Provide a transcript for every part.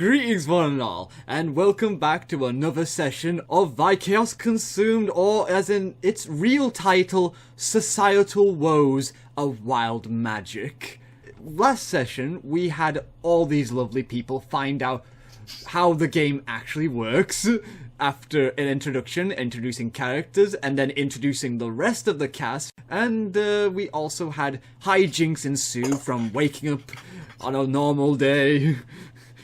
Greetings one and all, and welcome back to another session of Chaos Consumed, or as in its real title, Societal Woes of Wild Magic. Last session, we had all these lovely people find out how the game actually works, after an introduction, introducing characters, and then introducing the rest of the cast, and we also had hijinks ensue from waking up on a normal day.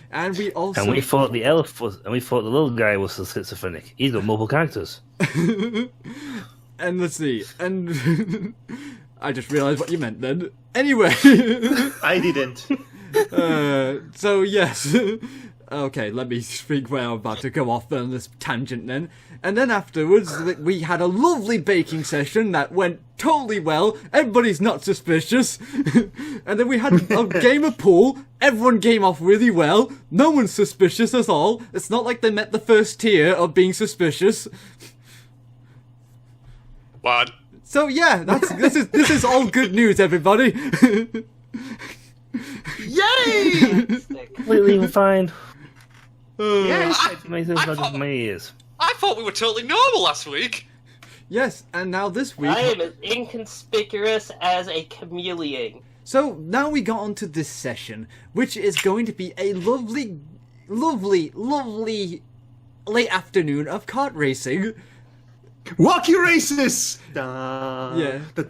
And we also... And we thought the elf was... And we thought the little guy was schizophrenic. He's got multiple characters. And let's see. And... I just realised what you meant then. Anyway. I didn't. So, yes. Okay, let me speak where I'm about to go off on this tangent then. And then afterwards, we had a lovely baking session that went totally well. Everybody's not suspicious. And then we had a game of pool. Everyone came off really well. No one's suspicious at all. It's not like they met the first tier of being suspicious. What? So yeah, this is all good news, everybody. Yay! Completely fine. Yes! Amazing for just many years. I thought we were totally normal last week. Yes, and now this week... I am as inconspicuous as a chameleon. So, now we got onto this session, which is going to be a lovely, lovely, lovely late afternoon of kart racing. Walkie races! Yeah. By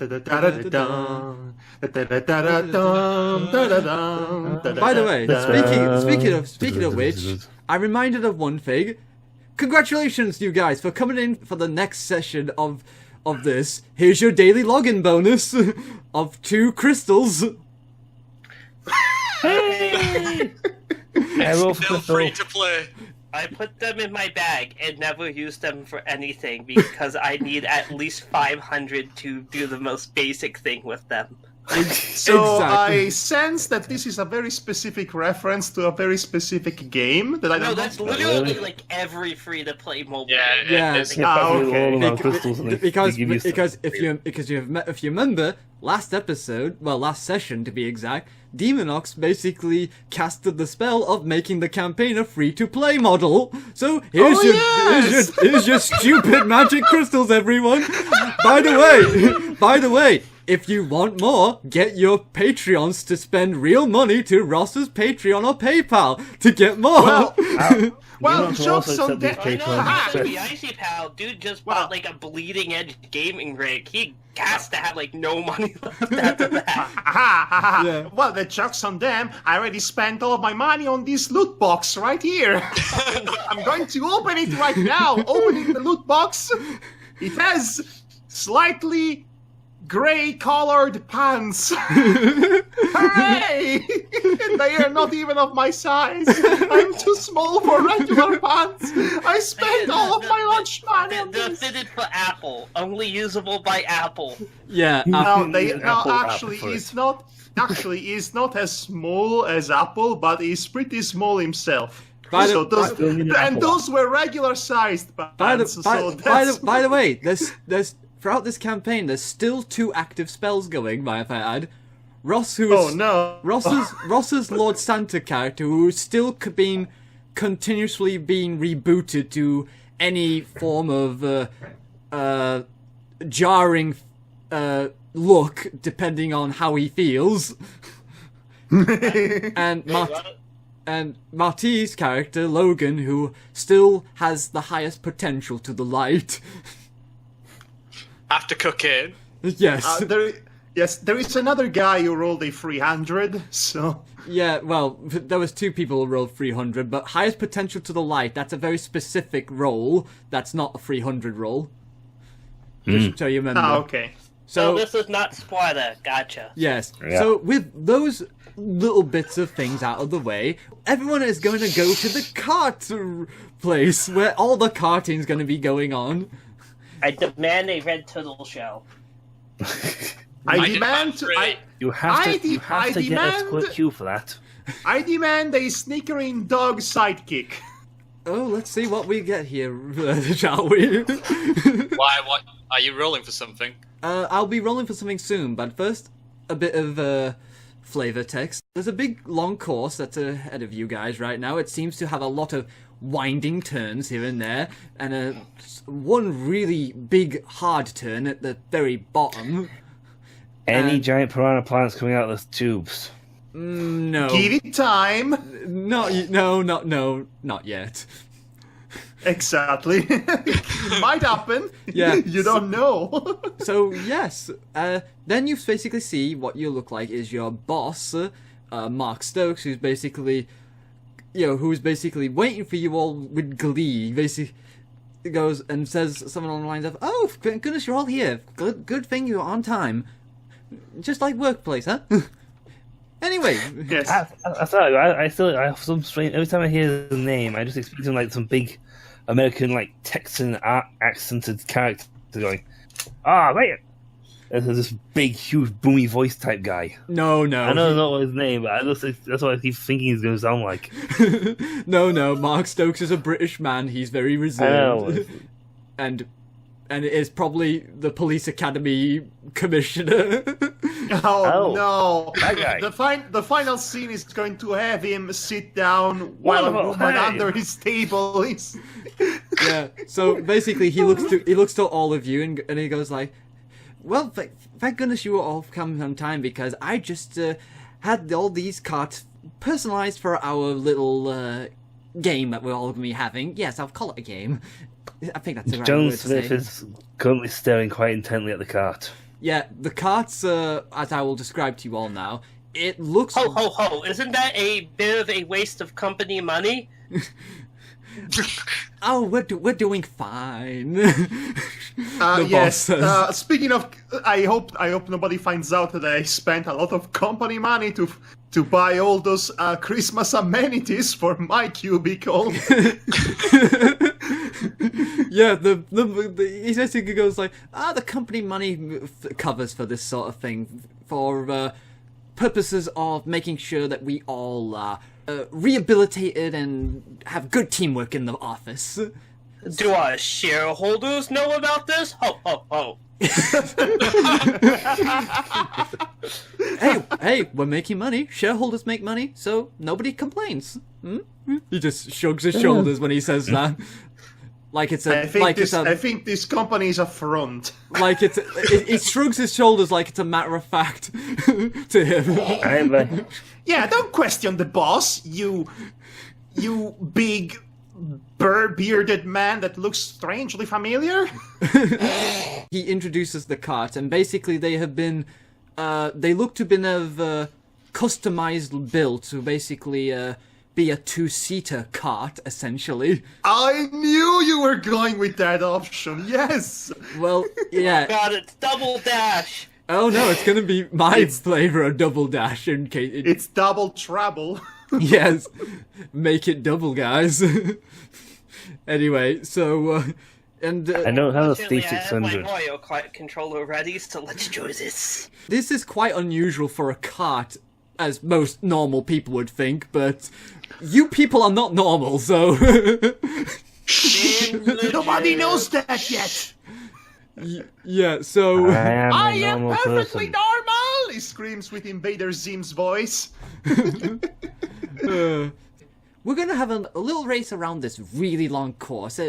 the way, speaking of which, I'm reminded of one thing. Congratulations, you guys, for coming in for the next session of this. Here's your daily login bonus of 2 crystals. Hey! Arrow for Still crystal. free to play. I put them in my bag and never use them for anything because I need at least 500 to do the most basic thing with them. So Exactly. I sense that this is a very specific reference to a very specific game that I No, don't that's know. literally like every free-to-play mobile Yeah, game. Yeah. it's- Okay. All around crystals and Because they give you stuff. if you remember last session to be exact, Demonox basically casted the spell of making the campaign a free-to-play model. So here's here's your stupid magic crystals, everyone. By the way, if you want more, get your Patreons to spend real money to Ross's Patreon or PayPal to get more. Well, You can jokes also on accept that. these I know, Patreon the Icy Pal, dude just Well- bought like a bleeding-edge gaming rig. He has to have like no money left after that. Yeah. Well, the joke's on them. I already spent all of my money on this loot box right here. I'm going to open it right now. Opening the loot box. It has slightly gray-colored pants. Hooray! And they are not even of my size. I'm too small for regular pants. I spent all of my lunch money on They're this. fitted for Apple, only usable by Apple. Yeah, No, Apple actually, for it. he's not. Actually, he's not as small as Apple, but he's pretty small himself. By the- So those, Still need an and Apple those were regular-sized By pants. the, so by that's... the way, there's throughout this campaign, there's still 2 active spells going, if I add. Ross, who is Oh no! Ross's Lord Santa character, who is still continuously being rebooted to any form of jarring look, depending on how he feels. And Marty's character, Logan, who still has the highest potential to the light. After cocaine. Yes. There is another guy who rolled a 300. So Yeah, well, there was 2 people who rolled 300, but highest potential to the light, that's a very specific roll. That's not a 300 roll. Just so you remember. okay. So So, this is not spoiler. Gotcha. yes. Yeah. So, with those little bits of things out of the way, everyone is going to go to the kart place where all the karting's going to be going on. I demand a red turtle show. I I demand demand three. You have I to, you have to get a demand- split queue for that. I demand a snickering dog sidekick. Oh, let's see what we get here, shall we? Why? What? Are you rolling for something? I'll be rolling for something soon, but first, a bit of flavor text. There's a big long course that's ahead of you guys right now. It seems to have a lot of winding turns here and there, and one really big hard turn at the very bottom. Any giant piranha plants coming out of the tubes? No. Give it time. Not yet. Exactly. Might happen. Yeah. You don't know. So yes, then you basically see what you look like is your boss, Mark Stokes, who's basically waiting for you all with glee. Basically, goes and says something along the lines of, "Oh, thank goodness you're all here. Good thing you're on time. Just like workplace, huh?" Anyway, Yes. I have some strange. Every time I hear the name, I just expect him like some big American, like Texan accented character going, wait. There's this big, huge, boomy voice type guy. no. I don't know his name, but that's what I keep thinking he's going to sound like. No. Mark Stokes is a British man. He's very reserved, and it is probably the police academy commissioner. Oh, no! that guy. The final scene is going to have him sit down while a Wonderful, woman hey. under his table is. Yeah. So basically, he looks to all of you and he goes like, "Well, thank goodness you all come on time because I just had all these carts personalized for our little game that we're all going to be having. Yes, I'll call it a game. I think that's the right Joan word to Smith say. is currently staring quite intently at the cart. Yeah, the carts, as I will describe to you all now, it looks... Ho, ho, ho. Isn't that a bit of a waste of company money? Oh, we're doing fine. The boss Yes. says. Speaking of, I hope nobody finds out that I spent a lot of company money to buy all those Christmas amenities for my cubicle. Yeah, he basically goes like, the company money covers for this sort of thing, for purposes of making sure that we all are rehabilitated and have good teamwork in the office. Do our shareholders know about this? Ho, ho, ho. Hey, we're making money. Shareholders make money, so nobody complains. He just shrugs his shoulders when he says that. Like it's a, I think this company is a front. like he shrugs his shoulders like it's a matter of fact to him. Yeah, don't question the boss, you big bearded man that looks strangely familiar. He introduces the cart, and basically they have been, they look to have been customized built to basically be a two-seater cart, essentially. I knew you were going with that option. Yes. Well, yeah. God, it's Double Dash. Oh no, it's gonna be my flavor of Double Dash in case. It's double trouble. Yes, make it double, guys. Anyway, so and I don't have a Fortunately, Steve I have my 600. Mario Kart controller ready, so let's do this. this is quite unusual for a cart, as most normal people would think, but you people are not normal, so. Nobody knows that yet. Yeah, so. I a am normal perfectly person. normal. He screams with Invader Zim's voice. We're gonna have a little race around this really long course.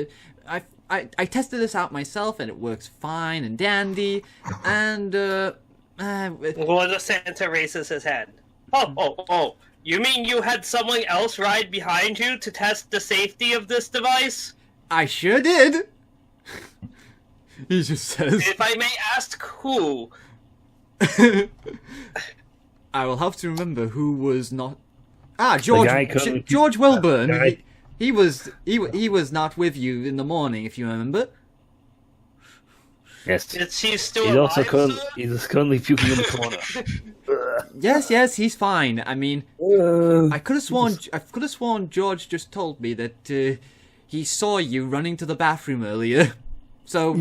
I tested this out myself, and it works fine and dandy. And Well, the Santa raises his hand. Oh. You mean you had someone else ride behind you to test the safety of this device? I sure did. He just says, If I may ask, who? I will have to remember who was not. George. guy couldn't- George Wilburn. guy- He was not with you in the morning, if you remember. Yes. Is he still He's alive, also sir? he's currently puking in the corner. Yes, he's fine. I mean, I could have sworn George just told me that he saw you running to the bathroom earlier. So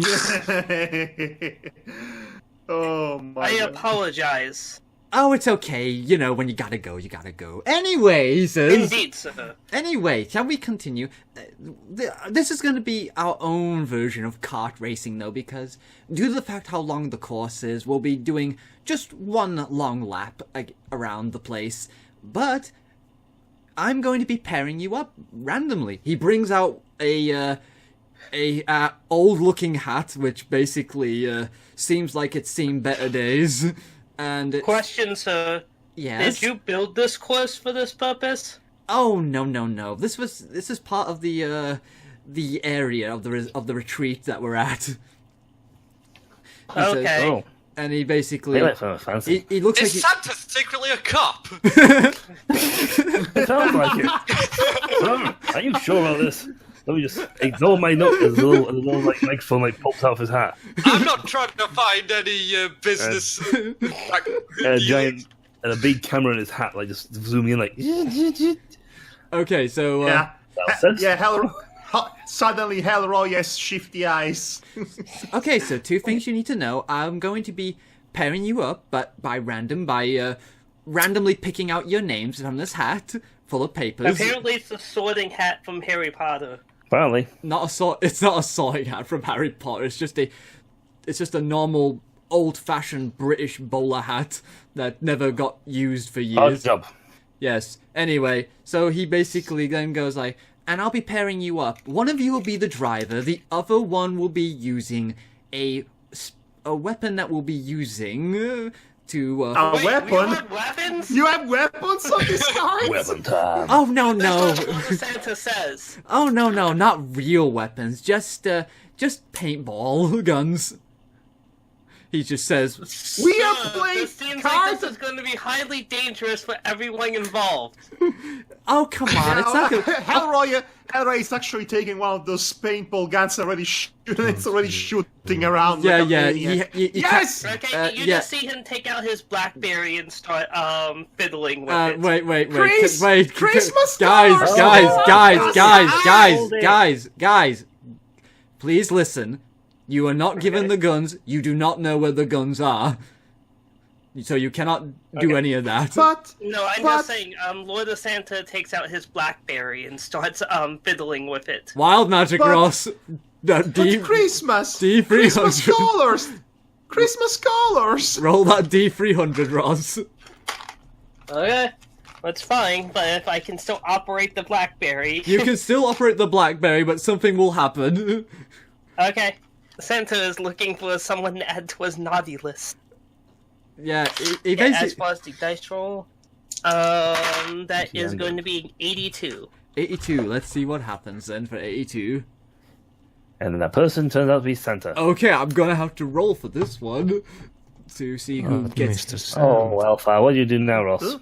Oh my I God. apologize. Oh, it's okay. You know, when you gotta go, you gotta go. Anyway, he says... Indeed, sir. Anyway, shall we continue? This is going to be our own version of kart racing, though, because due to the fact how long the course is, we'll be doing just one long lap around the place. But I'm going to be pairing you up randomly. He brings out a old-looking hat, which basically seems like it's seen better days. And Question, sir. yes. Did you build this course for this purpose? Oh no! This is part of the area of the retreat that we're at. He says- Okay. Oh, and he basically they went for fancy. he looks like Is Santa secretly a cop? It sounds like it. Are you sure about this? Let me just ignore my note. There's a little like microphone like pops out of his hat. I'm not trying to find any business. A giant and a big camera in his hat, like just zooming in, like. okay. So Yeah. That sense? Yeah, suddenly Hellroy has shifty eyes. okay. So two things you need to know. I'm going to be pairing you up, but by randomly picking out your names from this hat full of papers. Apparently, it's the sorting hat from Harry Potter. Apparently. It's not a sorting hat from Harry Potter. It's just a normal old-fashioned British bowler hat that never got used for Odd years. job. Yes. Anyway, so he basically then goes like, and I'll be pairing you up. One of you will be the driver. The other one will be using a weapon that we'll be using to. A Wait, weapon? You have weapons? You have weapons on this card? Weapon time. Oh no! That's what Santa says. Oh no! Not real weapons. Just paintball guns. He just says, We are Sir, playing this seems cards. like this is going to be highly dangerous for everyone involved. "Oh come on! It's not gonna." Hellroy is actually taking one of those paintball guns already it's already shooting around. Yeah, like a yeah. maniac. You Yes! Okay, you yeah. just see him take out his BlackBerry and start fiddling with it. Wait, Christmas guys, colors! guys, please listen. You are not given the guns. You do not know where the guns are, so you cannot do any of that. But No, I'm just saying, Lord of Santa takes out his BlackBerry and starts fiddling with it. Wild magic, But- Ross. Christmas! D300. Christmas colors! Christmas colors! Roll that D300, Ross. Okay, that's fine, but if I can still operate the BlackBerry... You can still operate the BlackBerry, but something will happen. Okay, Santa is looking for someone to add to his naughty list. Yeah, he Yeah, as basically far as the dice roll, that is going to be an 82. 82. Let's see what happens then for 82. And then that person turns out to be Santa. Okay, I'm gonna have to roll for this one to see who gets. Oh, Alpha, what do you do now, Ross?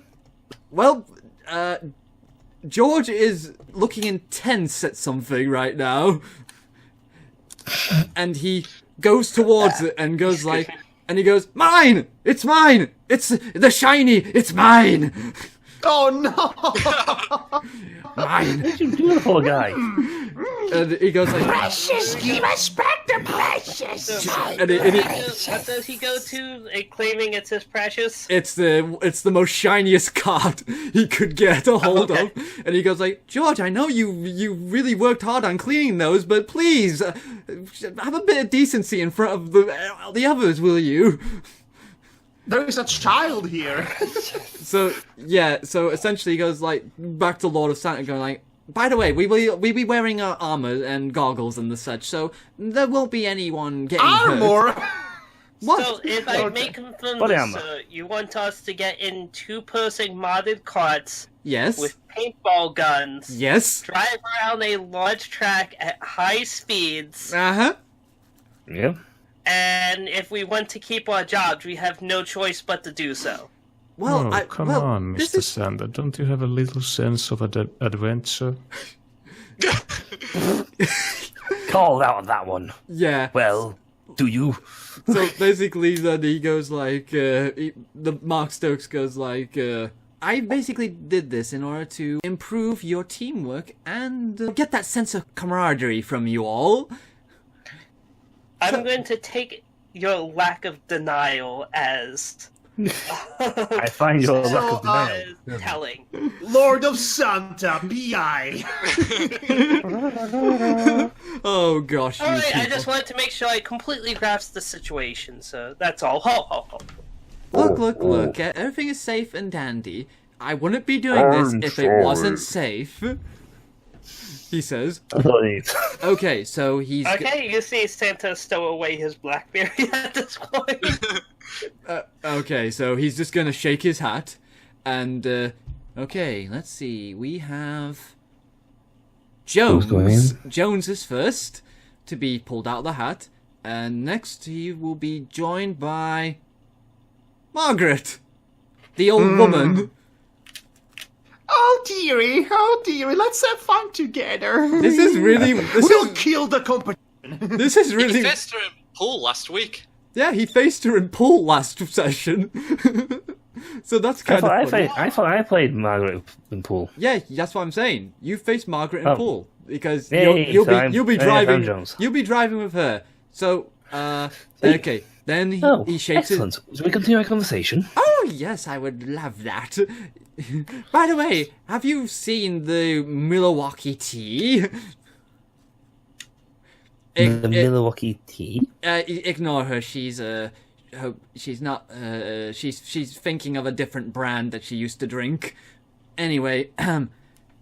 Well, George is looking intense at something right now, and he goes towards it and goes like, and he goes, "Mine! It's mine! It's the shiny! It's mine! Oh no! Mine!" What you doing, poor guy? And he goes like, Precious, give us back the precious! and What does he go to, claiming it's his precious? it's the most shiniest card he could get a hold of, and he goes like, "George, I know you really worked hard on cleaning those, but please have a bit of decency in front of the others, will you?" There is a child here. So essentially he goes like back to Lord of Santa, going like, "By the way, we be wearing our armor and goggles and the such, so there won't be anyone getting hurt." Armor! What? So, if I may confirm Body this, armor. you want us to get in two-person modded carts Yes. with paintball guns, Yes. drive around a large track at high speeds, Uh-huh. Yeah. and if we want to keep our jobs, we have no choice but to do so. Well, Oh, come on, this Mr. is Santa. Don't you have a little sense of adventure? Called out on that one. yeah. Well, do you? So basically, then he goes like, the Mark Stokes goes like, "I basically did this in order to improve your teamwork and get that sense of camaraderie from you all." I'm going to take your lack of denial as I find your lack of That denial. is telling. Lord of Santa, PI. Oh gosh, you Alright, I people. just wanted to make sure I completely grasped the situation, so that's all. Ho, ho, ho. Look, everything is safe and dandy. I wouldn't be doing this if it wasn't safe. He says. Okay, so he's... Okay, you see Santa stow away his Blackberry at this point. Okay, so he's just gonna shake his hat, and, okay, let's see, we have... Who's going Jones. in? Jones is first to be pulled out of the hat, and next he will be joined by... Margaret! The old woman. Oh dearie, let's have fun together. This is really... We'll kill the competition. This is He really... faced her in pool last week. Yeah, he faced her in pool last session. So that's kind of funny. I thought I played Margaret in pool. Yeah, that's what I'm saying. You faced Margaret in Oh. pool because Yay, you'll so be I'm driving. Jones. You'll be driving with her. So okay. Then he shakes it. Excellent. Should we continue our conversation? Oh yes, I would love that. By the way, have you seen the Milwaukee tea? The Milwaukee tea? Ignore her. She's she's not. She's thinking of a different brand that she used to drink. Anyway,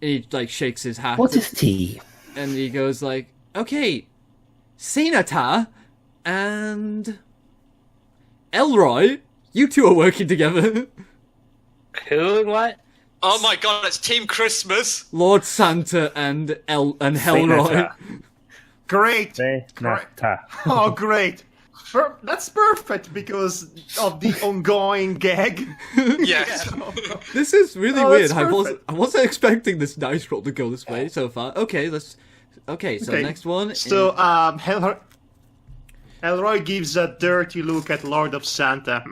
he like shakes his hat. What is tea? And he goes like, okay, Senator and Elroy, you two are working together. Who and what? Oh my god, it's Team Christmas. Lord Santa and Elroy. Great. Senator. Oh, great. That's perfect because of the ongoing gag. Yes. This is really Oh, weird. that's perfect. I wasn't expecting this dice roll to go this way so far. Okay, let's. Okay, so next one. So, Elroy gives a dirty look at Lord of Santa,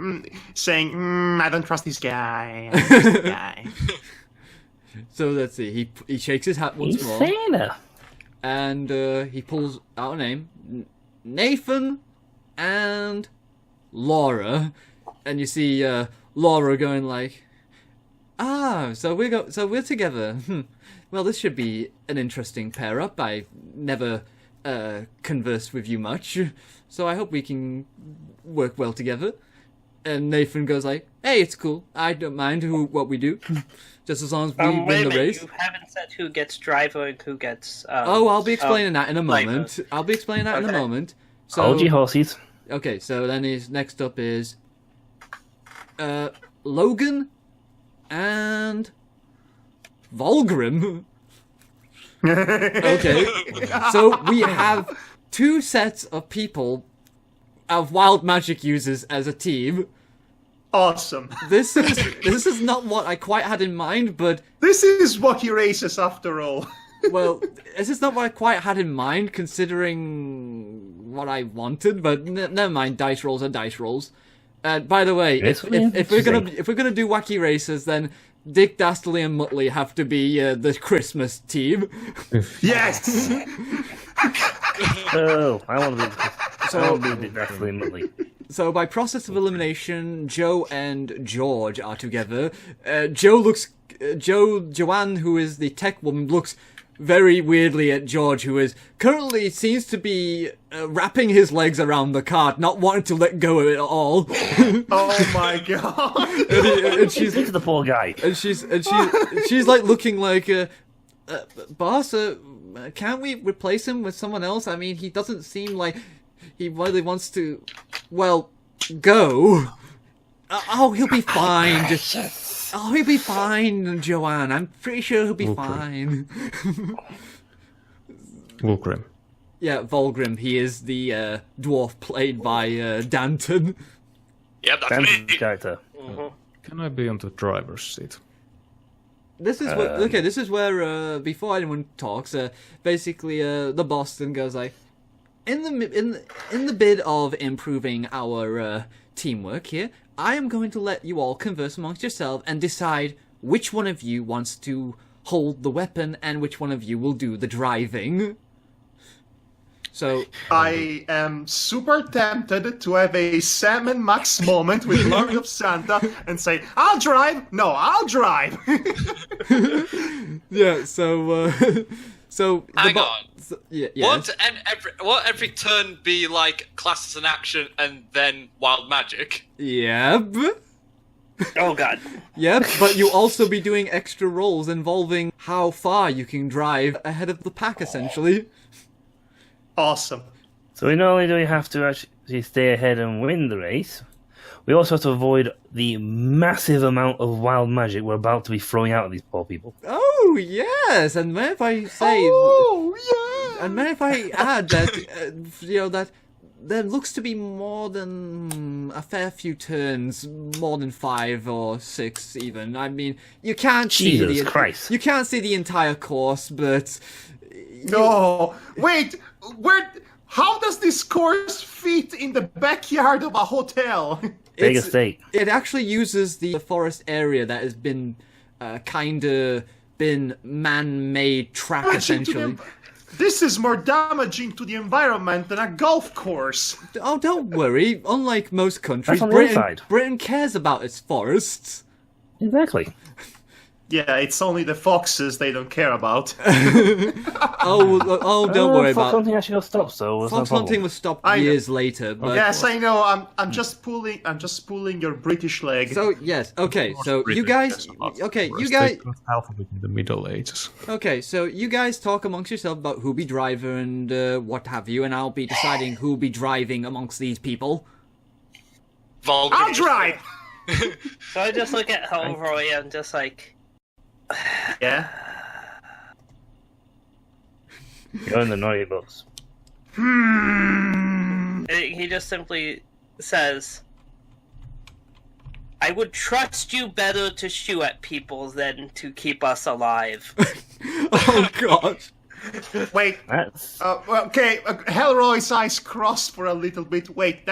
saying, I don't trust this guy. I don't trust this guy. So let's see. He shakes his hat once He's more, Santa. and he pulls out a name, Nathan and Laura, and you see Laura going like, so we're together. Well, this should be an interesting pair up. I never conversed with you much, so I hope we can work well together. And Nathan goes like, hey, it's cool. I don't mind what we do, just as long as we Wait win a the minute, race. you haven't said who gets driver and who gets... I'll be explaining that in a like moment. I'll be explaining that in a Okay. moment. So, Hold your horses. okay, so then next up is Logan and Volgrim. Okay, so we have two sets of people of wild magic users as a team. Awesome. This is not what I quite had in mind, but This is Wacky Races after all. well, this is not what I quite had in mind, considering what I wanted. But never mind. Dice rolls are dice rolls. By the way, It's if we're gonna do wacky races, then Dick Dastardly and Muttley have to be the Christmas team. Yes. Oh, I want to be definitely. So by process of elimination, Joe and George are together. Joanne, who is the tech woman, looks very weirdly at George, who currently seems to be wrapping his legs around the cart, not wanting to let go of it at all. Oh my god. and she's Look at the poor guy. and she's like looking like, boss, can't we replace him with someone else? I mean, he doesn't seem like he really wants to, well, go. Oh, he'll be fine. Oh, he'll be fine, Joanne. I'm pretty sure he'll be fine. Volgrim. Yeah, Volgrim. He is the dwarf played by Danton. Yep, that's Dan's me. character. Can I be on the driver's seat? This is This is where before anyone talks, basically the boss then goes like, in the bid of improving our teamwork here, I am going to let you all converse amongst yourselves and decide which one of you wants to hold the weapon and which one of you will do the driving. So I am super tempted to have a Sam and Max moment with Lord of Santa and say, I'll drive! No, I'll drive! yeah, so so Hang on. Yeah, Won't every turn be like classed as an action and then wild magic? Yep. Oh god. Yep, but you'll also be doing extra rolls involving how far you can drive ahead of the pack, essentially. Awesome. So we not only do we have to actually stay ahead and win the race, we also have to avoid the massive amount of wild magic we're about to be throwing out at these poor people. Oh, yes, and may if I say... Oh, yeah! And may if I add that, that there looks to be more than a fair few turns, more than 5 or 6 even. I mean, you can't Jesus Christ. You can't see the entire course, but... No, wait, how does this course fit in the backyard of a hotel? Big estate. It actually uses the forest area that has been been man-made track, essentially. This is more damaging to the environment than a golf course. Oh, don't worry. Unlike most countries, That's on the inside. Britain cares about its forests. Exactly. Yeah, it's only the foxes they don't care about. Don't worry Fox about. hunting actually got stopped, so it's Fox no hunting problem. was stopped I know. years later. But Yes, I know. I'm just pulling your British leg. So yes, okay. So you guys, okay, you Worse, guys, they got half of it in the Middle Ages. okay. So you guys talk amongst yourself about who be driver and what have you, and I'll be deciding who be driving amongst these people. Vulcan. I'll drive! So I just look at Helroy and just like, Yeah? You're in the naughty books. he just simply says, I would trust you better to shoot at people than to keep us alive. Oh God. Wait, That's... okay, Helroy's eyes crossed for a little bit. Wait,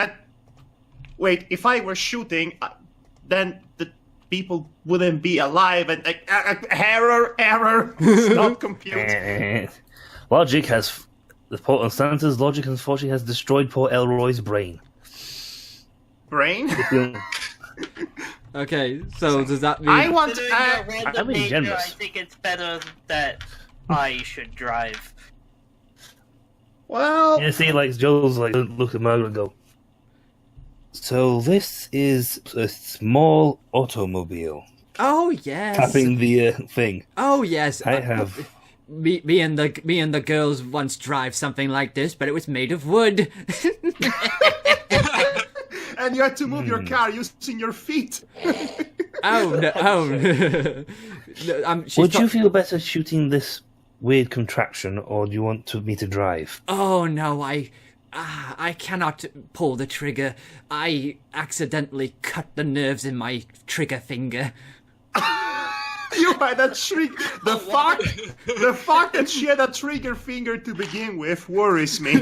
if I were shooting, then the people wouldn't be alive and... error, not compute. Logic has... The poor Santa's logic, unfortunately, has destroyed poor Elroy's brain. Brain? Okay, so does that mean? I want... Considering you're a random I'm being major, generous. I think it's better that I should drive. well... You see, like, Joel's like, look at Margaret and go, so this is a small automobile. Oh yes. Tapping the thing. Oh yes. I have... Me and the girls once drive something like this, but it was made of wood. And you had to move your car using your feet. Oh no! Oh, no, Would you feel better shooting this weird contraption, or do you want me to drive? Oh no! I cannot pull the trigger. I accidentally cut the nerves in my trigger finger. You had a trigger. The fact that she had a trigger finger to begin with worries me.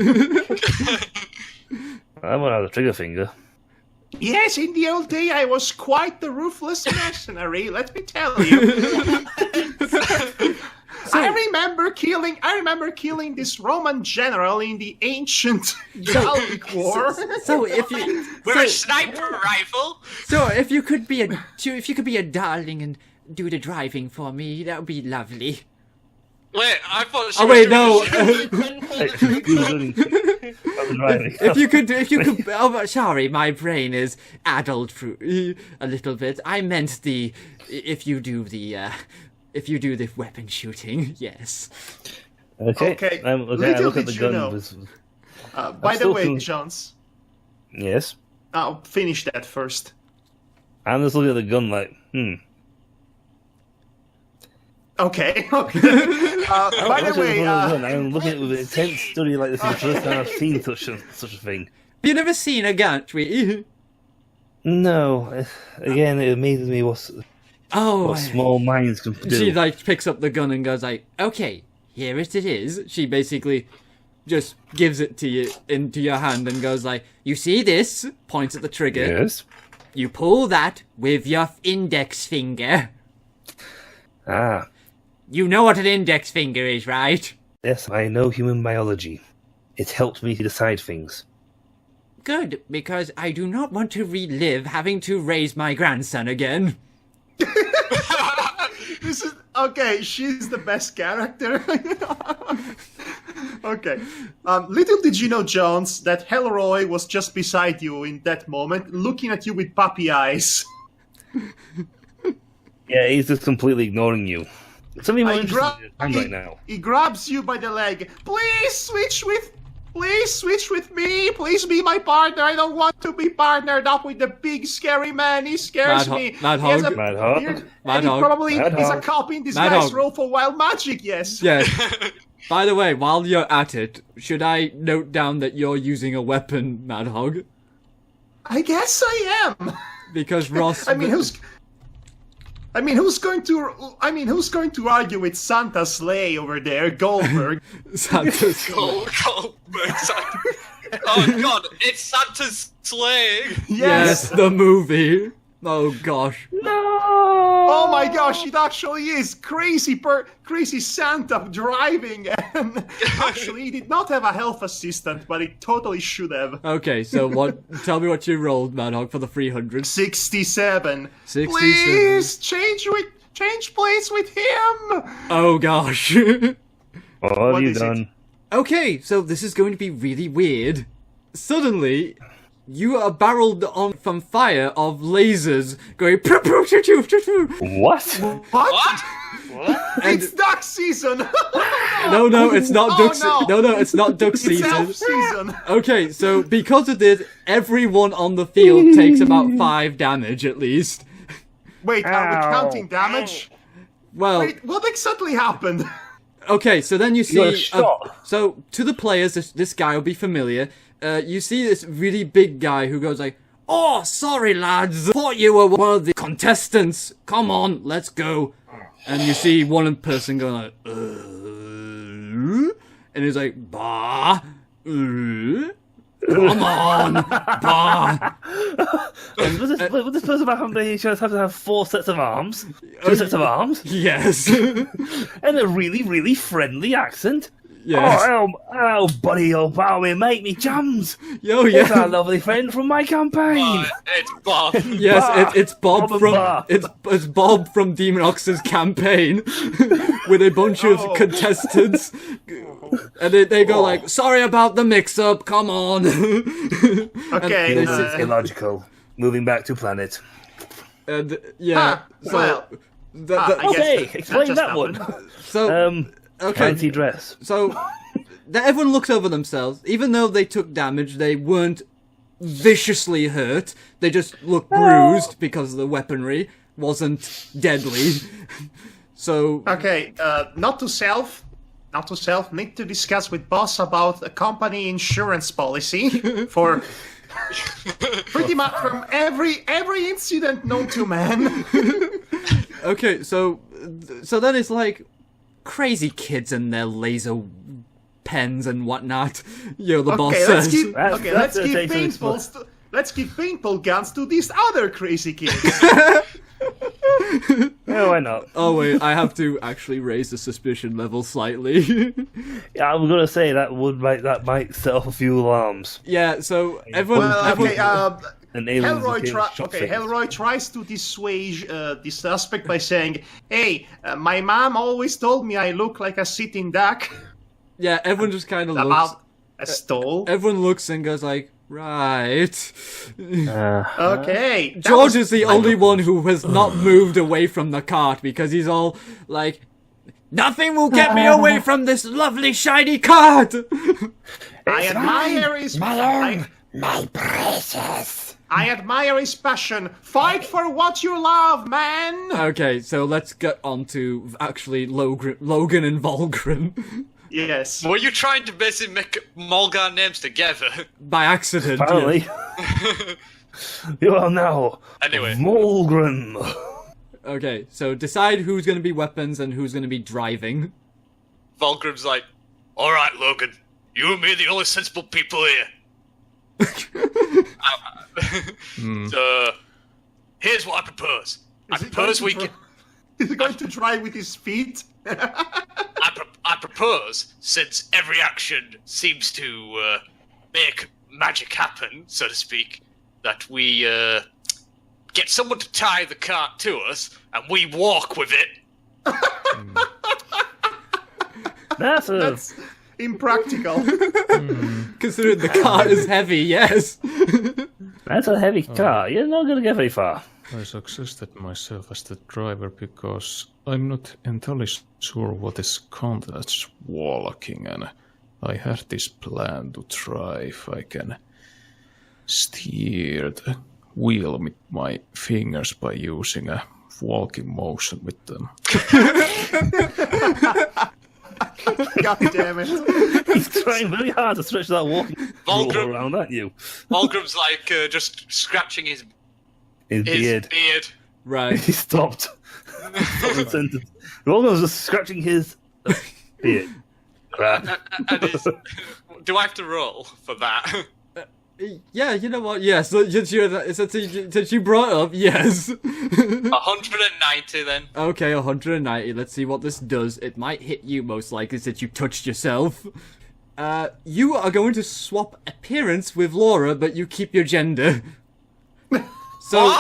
I won't have a trigger finger. Yes, in the old day, I was quite the ruthless mercenary. Let me tell you. I remember killing this Roman general in the ancient Gallic War. So if you With a sniper rifle. so if you could be a darling and do the driving for me, that would be lovely. Wait, I thought she Oh was wait, doing no. the If you could. Oh, sorry, my brain is addled a little bit. I meant if you do the weapon shooting, yes. Okay. I Little look at did the you gun. know. By the still way, feeling- Jones, Yes. I'll finish that first. I'm just looking at the gun like, Okay. By the way, I'm looking at it with an intense study like this is the first time I've seen such a thing. You never seen a gun, tweet? No. Again, it amazes me what Oh, small minds can do. she like picks up the gun and goes like, "Okay, here it is." She basically just gives it to you into your hand and goes like, "You see this?" Points at the trigger. Yes. You pull that with your index finger. Ah. You know what an index finger is, right? Yes, I know human biology. It helps me decide things. Good, because I do not want to relive having to raise my grandson again. This is okay. She's the best character. Okay. Little did you know, Jones, that Hellroy was just beside you in that moment, looking at you with puppy eyes. Yeah, he's just completely ignoring you. Something more He interesting right now. He grabs you by the leg. Please switch with me. Please be my partner. I don't want to be partnered up with the big scary man. He scares me. Mad He has Hog. a Mad Hog. beard, Mad and he Hog. probably Mad is a Hog. cop in Mad disguise Hog. role for wild magic. Yes. Yes. By the way, while you're at it, should I note down that you're using a weapon, Mad Hog? I guess I am. Because Ross... I mean, who's going to argue with Santa Slay over there, Goldberg? Santa's... Oh god, it's Santa's sleigh! Yes, the movie. Oh gosh. Oh my gosh, it actually is crazy Santa driving, and actually he did not have a health assistant, but he totally should have. Okay, so what? Tell me what you rolled, Mad Hog, for the 300. 67. 67. Please change place with him. Oh gosh. What What have you is it? done? Okay, so this is going to be really weird. Suddenly, you are barreled on from fire of lasers going. What? What? What? It's duck season. No, it's not Oh, duck season. no. No, it's not duck It's season. elf season. Okay, so because of this, everyone on the field takes about 5 damage at least. Wait, are we Ow. counting damage? Well, Wait, what exactly happened? okay, so then you You got see. shot. So to the players, this guy will be familiar. You see this really big guy who goes like, "Oh, sorry lads, thought you were one of the contestants. Come on, let's go." And you see one person going like, and he's like, "Bah, come on, bah." And was this person back on the shows have to have 4 sets of arms? 2 sets of arms? Yes, And a really, really friendly accent? yes. Oh, buddy, old pal, me mate, me chums. Yo, It's our yeah. lovely friend from my campaign. It's Bob. Yes, Bah. it's Bob Bob from Bah. it's Bob from Demon Ox's campaign with a bunch of contestants, and they go like, "Sorry about the mix-up. Come on." Okay, And This is illogical. Moving back to planet. and yeah, well, I guess Okay, that explain just that one. happened. so okay, Fancy dress. so everyone looks over themselves. Even though they took damage, they weren't viciously hurt. They just looked bruised because the weaponry wasn't deadly. So Okay, not to self. Need to discuss with boss about a company insurance policy for pretty much from every incident known to man. okay, so then it's like crazy kids and their laser pens and whatnot. The boss Okay, says. That's let's a give taste of paintballs. Let's give paintball guns to these other crazy kids. Yeah, why not? Oh wait, I have to actually raise the suspicion level slightly. Yeah, I was gonna say that might set off a few alarms. Yeah, so everyone. Well, everyone okay. And aliens Hellroy, became shot things. Hellroy tries to dissuade the suspect by saying, "Hey, my mom always told me I look like a sitting duck." yeah, everyone just kind of looks. About a stole. Everyone looks and goes like, right. Okay. that George was- is the only one who has not moved away from the cart because he's all like, "Nothing will get me away from this lovely shiny cart." I admire his My precious. I admire his passion. Fight for what you love, man. Okay, so let's get on to actually Logan and Volgrim. Yes. Were you trying to basically make Mulgar names together? By accident. Apparently. You are now Anyway. Mulgrim. Yeah. Okay, so decide who's going to be weapons and who's going to be driving. Volgrim's like, alright, Logan. You and me are the only sensible people here. So, here's what I propose. I propose we get... Is he going to drive with his feet? I propose, since every action seems to make magic happen, so to speak, that we get someone to tie the cart to us, and we walk with it. That's impractical. Considering the cart is heavy, yes. That's a heavy car. You're not going to get very far. I suggested myself as the driver because I'm not entirely sure what is context walking, and I had this plan to try if I can steer the wheel with my fingers by using a walking motion with them. God damn it. He's trying very hard to stretch that walking rule Volgrim- around at you. Volgrim's like just scratching his Beard. Right. He stopped. Rogan's just scratching his beard. Crap. And do I have to roll for that? Yeah, you know what? Yes, since you brought it up, yes. 190 then. Okay, 190. Let's see what this does. It might hit you most likely since you touched yourself. You are going to swap appearance with Laura, but you keep your gender. So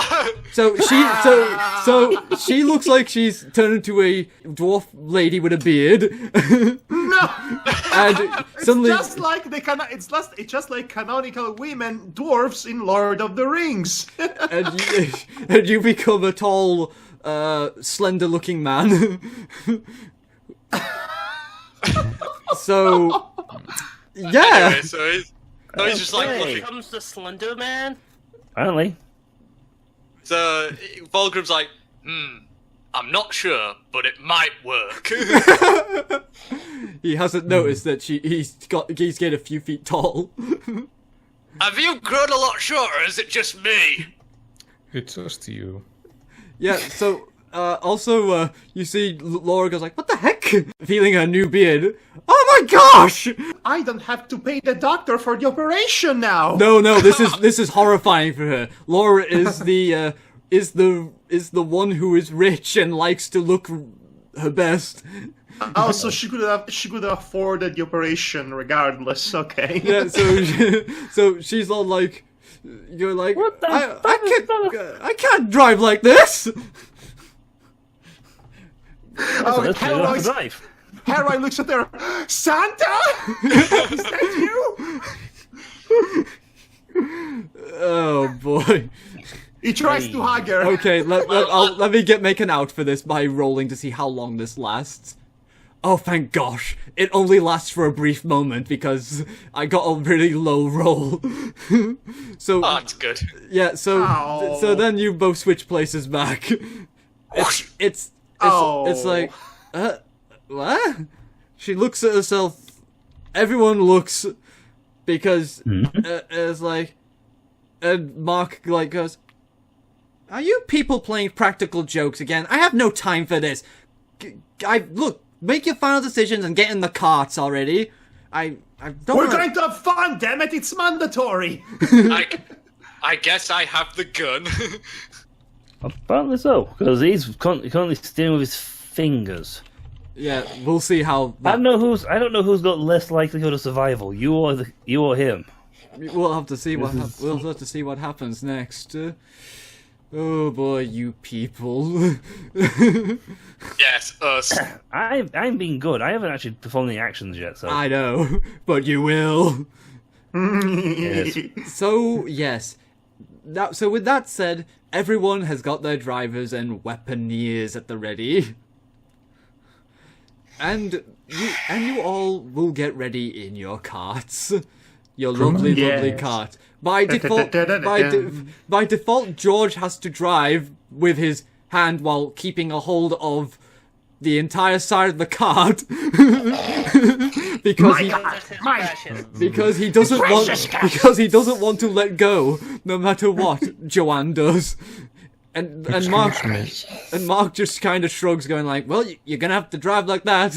she looks like she's turned into a dwarf lady with a beard. No. And suddenly, It's just like canonical women dwarfs in Lord of the Rings. and you become a tall, slender-looking man. So, yeah. Anyway, so he's just like Here looking. comes the Slender Man. Apparently. So Volgrim's like, I'm not sure, but it might work. He hasn't noticed that he's getting a few feet tall. Have you grown a lot shorter, or is it just me? It's just you. Yeah, so, also, you see Laura goes like, what the heck? Feeling her new beard. Oh my gosh! I don't have to pay the doctor for the operation now. No, this is horrifying for her. Laura is the one who is rich and likes to look her best. Oh, so she could have afforded the operation regardless. Okay. Yeah, so she's all like, you're like, What the I can't drive like this. Oh, That's why you don't have to drive. Harold looks at her. Santa? Is that you? Oh boy. He tries to hug her. Okay, let me make an out for this by rolling to see how long this lasts. Oh, thank gosh. It only lasts for a brief moment because I got a really low roll. So, Oh, that's good. yeah, so Ow. then you both switch places back. It's like, what? She looks at herself. Everyone looks because it's like, and Mark like goes, "Are you people playing practical jokes again? I have no time for this. Look, make your final decisions and get in the carts already. I don't. We're going to have fun, damn it! It's mandatory. I guess I have the gun. Apparently so, because he's currently steering with his fingers. Yeah, we'll see how. I don't know who's got less likelihood of survival. You or him. We'll have to see we'll have to see what happens next. Oh boy, you people. Yes, us. I'm being good. I haven't actually performed any actions yet, so. I know, but you will. Yes. So yes. So with that said, everyone has got their drivers and weaponeers at the ready. And you all will get ready in your carts. Your lovely Yes. cart. By default, George has to drive with his hand while keeping a hold of the entire side of the cart because he doesn't want to let go no matter what Joanne does. And Mark just kind of shrugs, going like, "Well, you're gonna have to drive like that."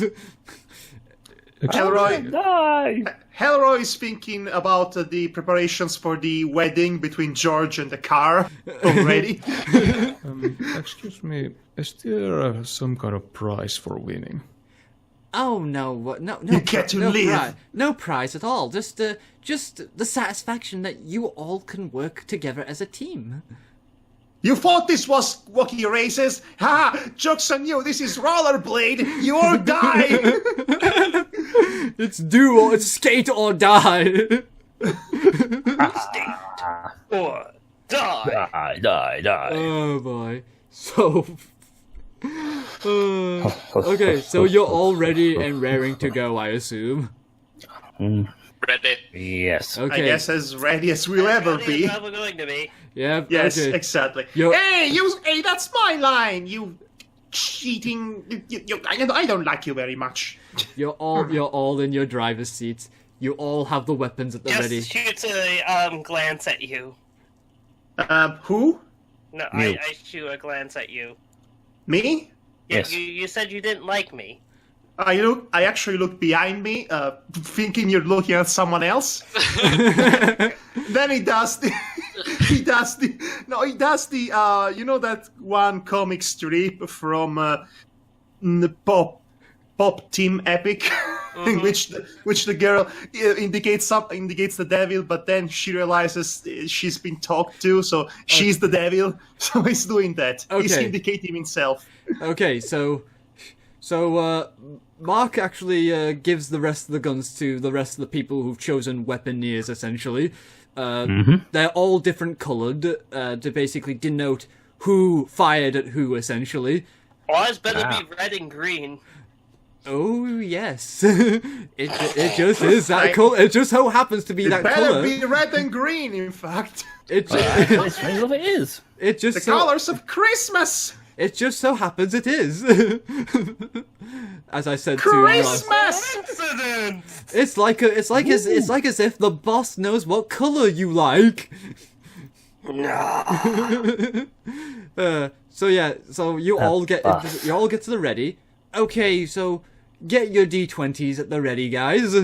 Helroy is thinking about the preparations for the wedding between George and the car already. Excuse me, is there some kind of prize for winning? Oh no! No! You get to live. No prize at all. Just the satisfaction that you all can work together as a team. You thought this was Wacky Races? Ha! Joke's on you, this is Rollerblade! You all die! It's it's skate or die! Or die. Die. Oh boy. So... okay, so you're all ready and raring to go, I assume. Ready? Yes. Okay. I guess as ready as we'll ever be. We're going to be. Yeah. Yes, okay. exactly. You're- Hey, that's my line. You cheating. I don't like you very much. You're all in your driver's seats. You all have the weapons at the Just ready. shoot a glance at you. Who? No, You. I shoot a glance at you. Me? Yeah, Yes. you said you didn't like me. I actually look behind me, thinking you're looking at someone else. Then he does the, you know that one comic strip from the Pop Team Epic, in which the girl indicates the devil, but then she realizes she's been talked to, so she's the devil. So he's doing that. He's Okay. indicating himself. Okay, so Mark actually gives the rest of the guns to the rest of the people who've chosen weaponeers, essentially. They're all different coloured to basically denote who fired at who, essentially. Ours better be red and green. Oh, yes. it just is that colour. It just so happens to be that Better colour. be red and green, in fact. It It's strange if it is. just The so, colors of Christmas. It just so happens it is. As I said to Ross. Christmas. Accident! It's like as if the boss knows what color you like. No. So you all get to the ready. Okay, so get your d20s at the ready, guys.